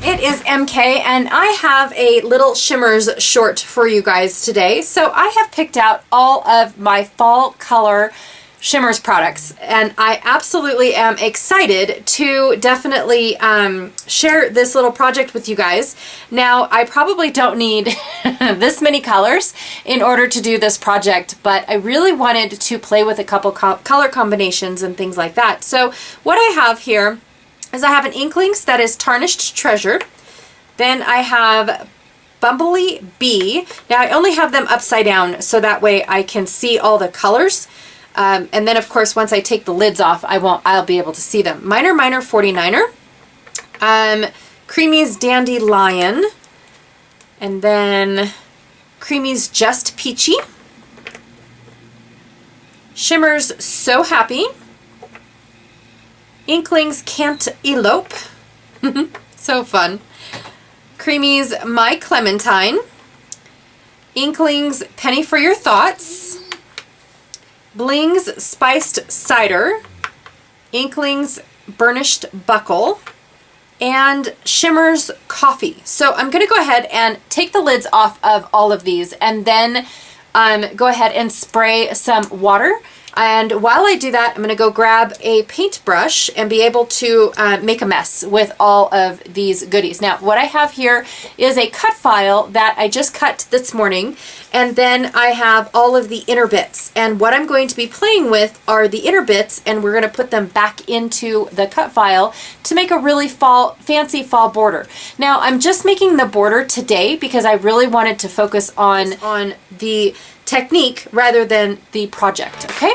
it is MK and I have a little Shimmerz short for you guys today. So I have picked out all of my fall color Shimmerz products and I absolutely am excited to definitely share this little project with you guys. Now I probably don't need this many colors in order to do this project, but I really wanted to play with a couple color combinations and things like that. So what I have here is I have an Inklings that is Tarnished Treasure. Then I have Bumblebee Bee. Now I only have them upside down so that way I can see all the colors. And then of course once I take the lids off, I'll be able to see them. Miner 49er. Creamy's Dandelion. And then Creamy's Just Peachy. Shimmerz So Happy. Inklings Can't Elope. So fun. Creamy's My Clementine. Inklings Penny for Your Thoughts. Bling's Spiced Cider. Inklings Burnished Buckle. And Shimmerz Coffee. So I'm going to go ahead and take the lids off of all of these and then go ahead and spray some water. And while I do that, I'm going to go grab a paintbrush and be able to make a mess with all of these goodies. Now, what I have here is a cut file that I just cut this morning, and then I have all of the inner bits. And what I'm going to be playing with are the inner bits, and we're going to put them back into the cut file to make a really fancy fall border. Now, I'm just making the border today because I really wanted to focus on the technique rather than the project, okay?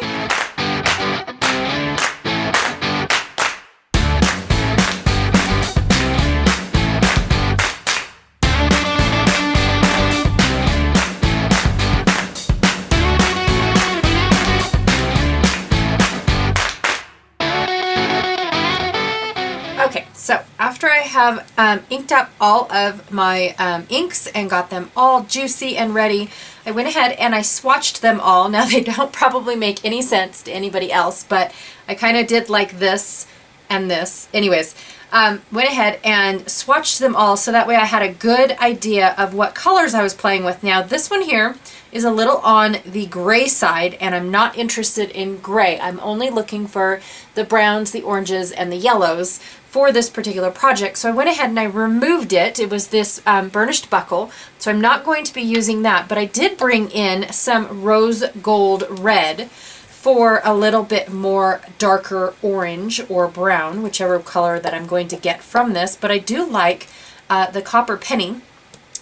Okay, so after I have inked up all of my inks and got them all juicy and ready, I went ahead and I swatched them all. Now they don't probably make any sense to anybody else, but I kind of did like this and this. Anyways, went ahead and swatched them all so that way I had a good idea of what colors I was playing with. Now this one here is a little on the gray side and I'm not interested in gray. I'm only looking for the browns, the oranges, and the yellows for this particular project. So I went ahead and I removed it. It was this burnished buckle, so I'm not going to be using that, but I did bring in some rose gold red for a little bit more darker orange or brown, whichever color that I'm going to get from this. But I do like the copper penny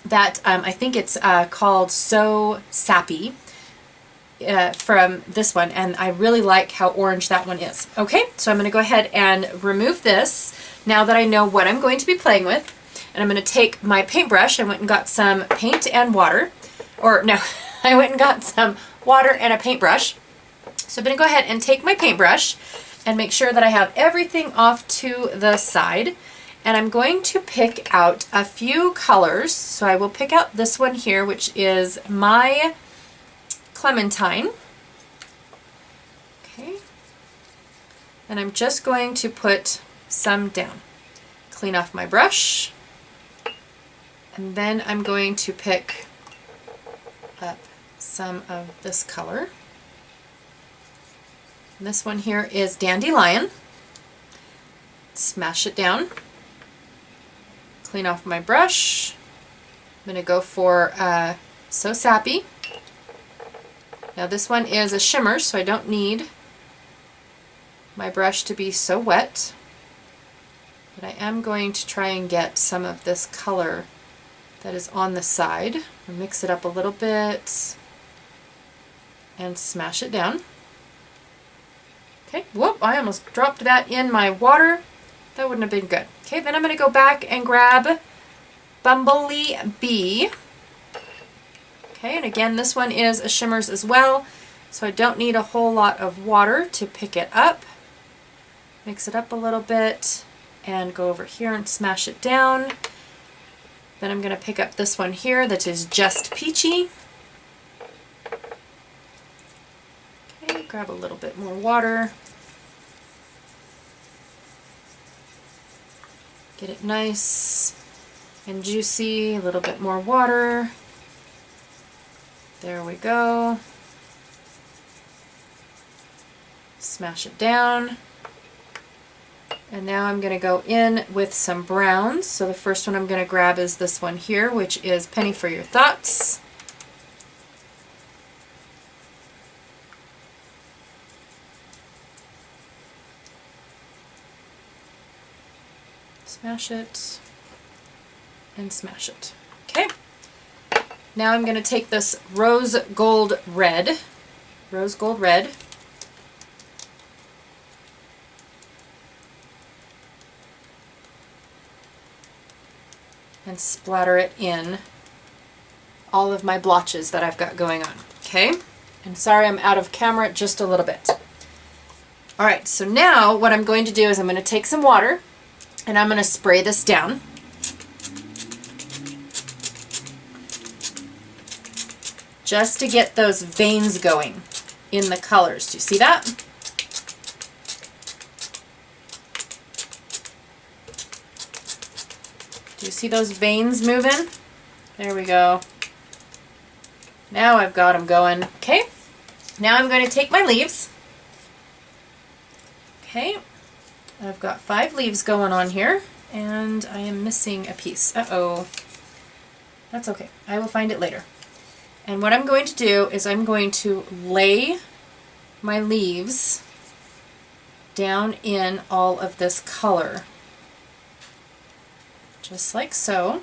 that I think it's called So Sappy from this one, and I really like how orange that one is. Okay, so I'm going to go ahead and remove this now that I know what I'm going to be playing with, and I'm going to take my paintbrush. I went and got some paint and water, or no, I went and got some water and a paintbrush. So I'm going to go ahead and take my paintbrush and make sure that I have everything off to the side. And I'm going to pick out a few colors. So I will pick out this one here, which is My Clementine. Okay. And I'm just going to put some down. Clean off my brush. And then I'm going to pick up some of this color. And this one here is Dandelion. Smash it down. Clean off my brush. I'm going to go for So Sappy. Now this one is a shimmer, so I don't need my brush to be so wet. But I am going to try and get some of this color that is on the side. I'll mix it up a little bit and smash it down. Okay, whoop, I almost dropped that in my water. That wouldn't have been good. Okay, then I'm going to go back and grab Bumblebee Bee. Okay, and again, this one is a Shimmerz as well, so I don't need a whole lot of water to pick it up. Mix it up a little bit and go over here and smash it down. Then I'm going to pick up this one here that is Just Peachy. Okay, grab a little bit more water. Get it nice and juicy. A little bit more water. There we go. Smash it down. And now I'm going to go in with some browns. So the first one I'm going to grab is this one here, which is Penny for Your Thoughts. Smash it and smash it. Okay. Now I'm going to take this rose gold red, and splatter it in all of my blotches that I've got going on. Okay? And sorry I'm out of camera just a little bit. All right, so now what I'm going to do is I'm going to take some water and I'm going to spray this down. Just to get those veins going in the colors. Do you see that? Do you see those veins moving? There we go. Now I've got them going. Okay. Now I'm going to take my leaves. Okay. I've got 5 leaves going on here, and I am missing a piece. Uh-oh. That's okay. I will find it later. And what I'm going to do is I'm going to lay my leaves down in all of this color. Just like so.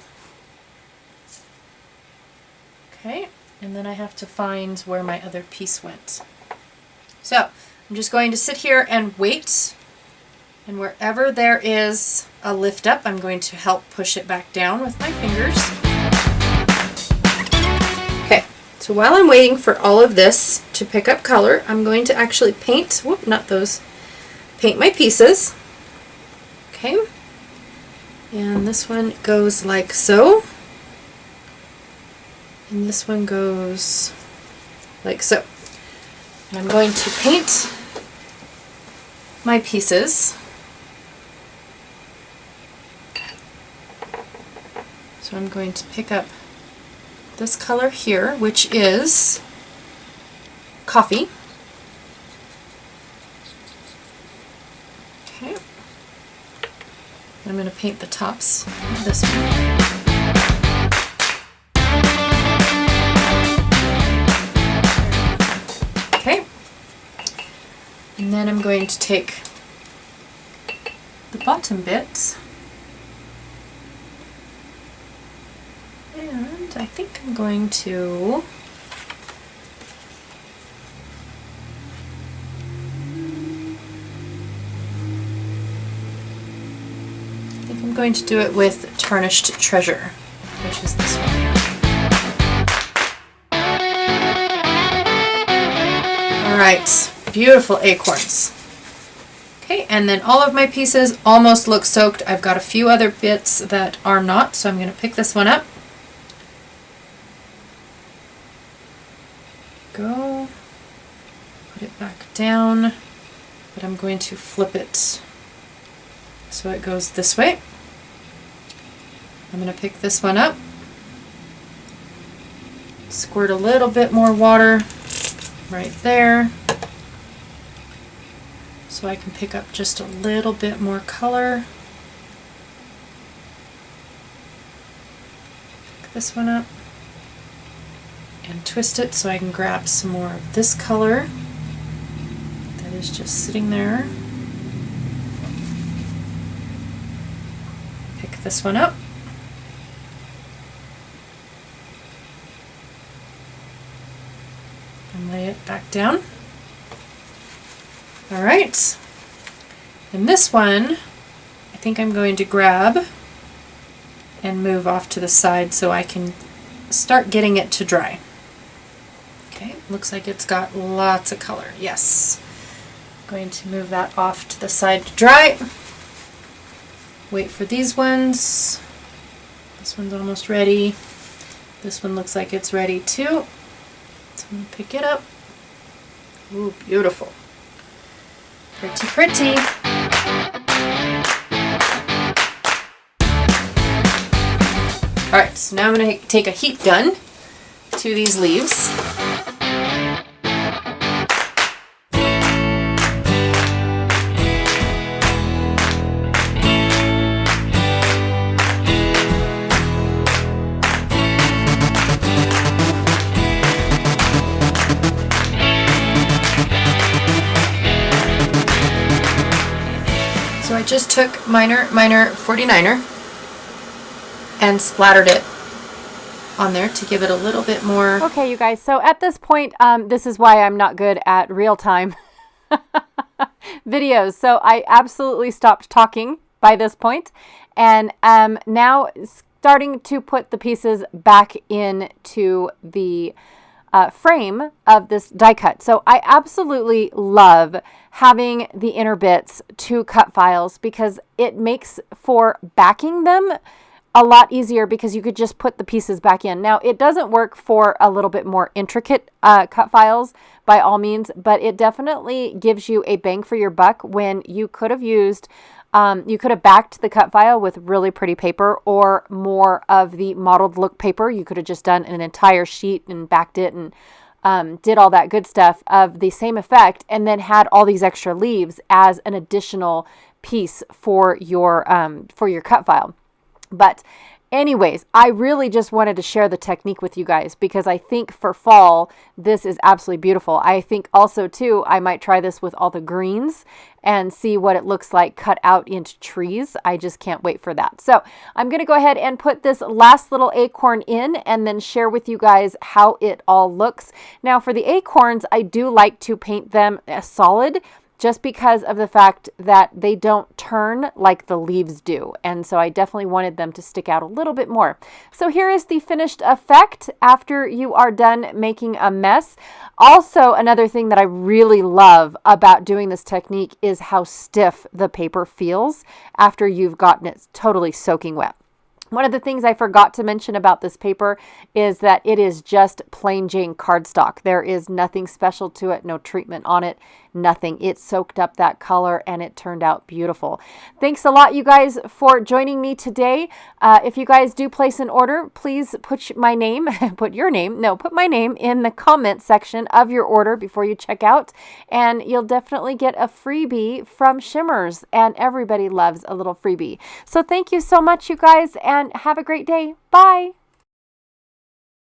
Okay, and then I have to find where my other piece went. So, I'm just going to sit here and wait, and wherever there is a lift up, I'm going to help push it back down with my fingers. Okay, so while I'm waiting for all of this to pick up color, I'm going to actually paint, paint my pieces. Okay. And this one goes like so. And this one goes like so. And I'm going to paint my pieces. So I'm going to pick up this color here, which is coffee. Okay. I'm going to paint the tops of this one. Okay. And then I'm going to take the bottom bits, and I think I'm going to do it with Tarnished Treasure, which is this one. Alright, beautiful acorns. Okay, and then all of my pieces almost look soaked. I've got a few other bits that are not, so I'm going to pick this one up. Go. Put it back down, but I'm going to flip it so it goes this way. I'm going to pick this one up, squirt a little bit more water right there so I can pick up just a little bit more color. Pick this one up and twist it so I can grab some more of this color that is just sitting there. Pick this one up. And lay it back down. Alright. And this one, I think I'm going to grab and move off to the side so I can start getting it to dry. Okay, looks like it's got lots of color. Yes. I'm going to move that off to the side to dry. Wait for these ones. This one's almost ready. This one looks like it's ready too. So I'm going to pick it up. Ooh, beautiful. Pretty, pretty. All right, so now I'm going to take a heat gun to these leaves. So I just took Minor 49er and splattered it on there to give it a little bit more. Okay, you guys, so at this point, this is why I'm not good at real-time videos. So I absolutely stopped talking by this point, and now starting to put the pieces back into the frame of this die cut. So I absolutely love having the inner bits to cut files because it makes for backing them a lot easier because you could just put the pieces back in. Now, it doesn't work for a little bit more intricate cut files by all means, but it definitely gives you a bang for your buck when you could have used, you could have backed the cut file with really pretty paper or more of the modeled look paper. You could have just done an entire sheet and backed it and did all that good stuff of the same effect and then had all these extra leaves as an additional piece for your cut file. But anyways, I really just wanted to share the technique with you guys because I think for fall, this is absolutely beautiful. I think also too, I might try this with all the greens and see what it looks like cut out into trees. I just can't wait for that. So I'm going to go ahead and put this last little acorn in and then share with you guys how it all looks. Now for the acorns, I do like to paint them solid, just because of the fact that they don't turn like the leaves do. And so I definitely wanted them to stick out a little bit more. So here is the finished effect after you are done making a mess. Also, another thing that I really love about doing this technique is how stiff the paper feels after you've gotten it totally soaking wet. One of the things I forgot to mention about this paper is that it is just plain Jane cardstock. There is nothing special to it, no treatment on it, nothing. It soaked up that color and it turned out beautiful. Thanks a lot, you guys, for joining me today. If you guys do place an order, please put my name, put my name in the comment section of your order before you check out, and you'll definitely get a freebie from Shimmerz, and everybody loves a little freebie. So thank you so much, you guys, and have a great day. Bye.